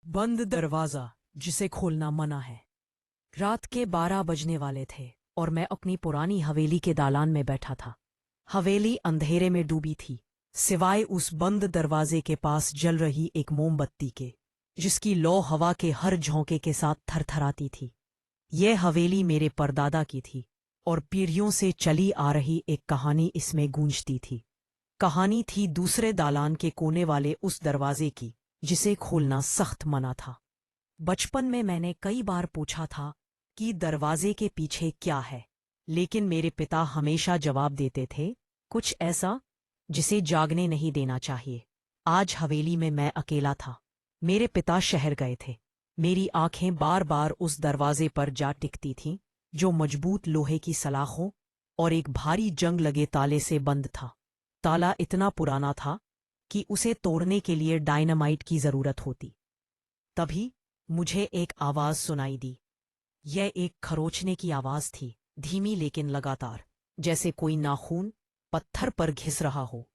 बंद दरवाजा जिसे खोलना मना है। रात के 12 बजने वाले थे और मैं अपनी पुरानी हवेली के दालान में बैठा था। हवेली अंधेरे में डूबी थी, सिवाय उस बंद दरवाजे के पास जल रही एक मोमबत्ती के, जिसकी लौ हवा के हर झोंके के साथ थरथराती थी। यह हवेली मेरे परदादा की थी और पीढ़ियों से चली आ रही एक कहानी इसमें गूंजती थी। कहानी थी दूसरे दालान के कोने वाले उस दरवाजे की, जिसे खोलना सख्त मना था। बचपन में मैंने कई बार पूछा था कि दरवाजे के पीछे क्या है, लेकिन मेरे पिता हमेशा जवाब देते थे, कुछ ऐसा जिसे जागने नहीं देना चाहिए। आज हवेली में मैं अकेला था। मेरे पिता शहर गए थे। मेरी आंखें बार बार उस दरवाजे पर जा टिकती थीं, जो मजबूत लोहे की सलाखों और एक भारी जंग लगे ताले से बंद था। ताला इतना पुराना था कि उसे तोड़ने के लिए डायनामाइट की जरूरत होती। तभी मुझे एक आवाज सुनाई दी। यह एक खरोचने की आवाज थी, धीमी लेकिन लगातार, जैसे कोई नाखून पत्थर पर घिस रहा हो।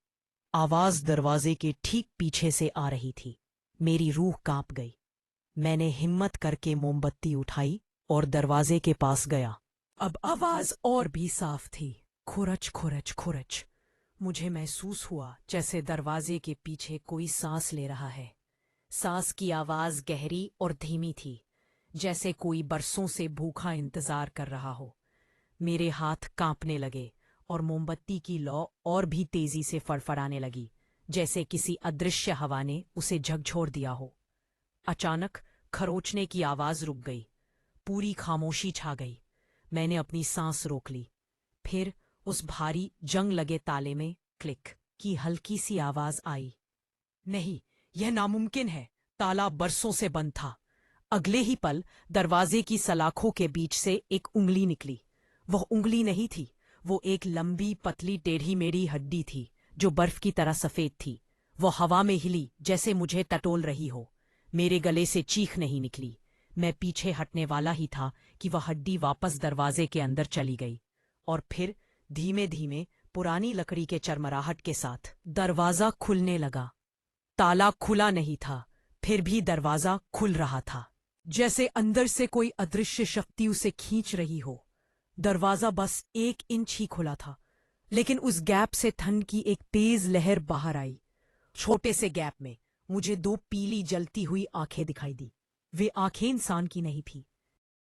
आवाज दरवाजे के ठीक पीछे से आ रही थी। मेरी रूह कांप गई। मैंने हिम्मत करके मोमबत्ती उठाई और दरवाजे के पास गया। अब आवाज और भी साफ थी, खुरच खुरच खुरच। मुझे महसूस हुआ जैसे दरवाजे के पीछे कोई सांस ले रहा है। सांस की आवाज गहरी और धीमी थी, जैसे कोई बरसों से भूखा इंतजार कर रहा हो। मेरे हाथ कांपने लगे और मोमबत्ती की लौ और भी तेजी से फड़फड़ाने लगी, जैसे किसी अदृश्य हवा ने उसे झकझोर दिया हो। अचानक खरोचने की आवाज रुक गई। पूरी खामोशी छा गई। मैंने अपनी सांस रोक ली। फिर उस भारी जंग लगे ताले में क्लिक की हल्की सी आवाज आई। नहीं, यह नामुमकिन है। ताला बरसों से बंद था। अगले ही पल दरवाजे की सलाखों के बीच से एक उंगली निकली। वह उंगली नहीं थी, वो एक लंबी पतली टेढ़ी मेढ़ी हड्डी थी, जो बर्फ की तरह सफेद थी। वो हवा में हिली जैसे मुझे टटोल रही हो। मेरे गले से चीख नहीं निकली। मैं पीछे हटने वाला ही था कि वह हड्डी वापस दरवाजे के अंदर चली गई, और फिर धीमे धीमे पुरानी लकड़ी के चरमराहट के साथ दरवाजा खुलने लगा। ताला खुला नहीं था, फिर भी दरवाजा खुल रहा था, जैसे अंदर से कोई अदृश्य शक्ति उसे खींच रही हो। दरवाजा बस 1 इंच ही खुला था, लेकिन उस गैप से ठंड की एक तेज लहर बाहर आई। छोटे से गैप में मुझे 2 पीली जलती हुई आंखें दिखाई दी। वे आंखें इंसान की नहीं थी,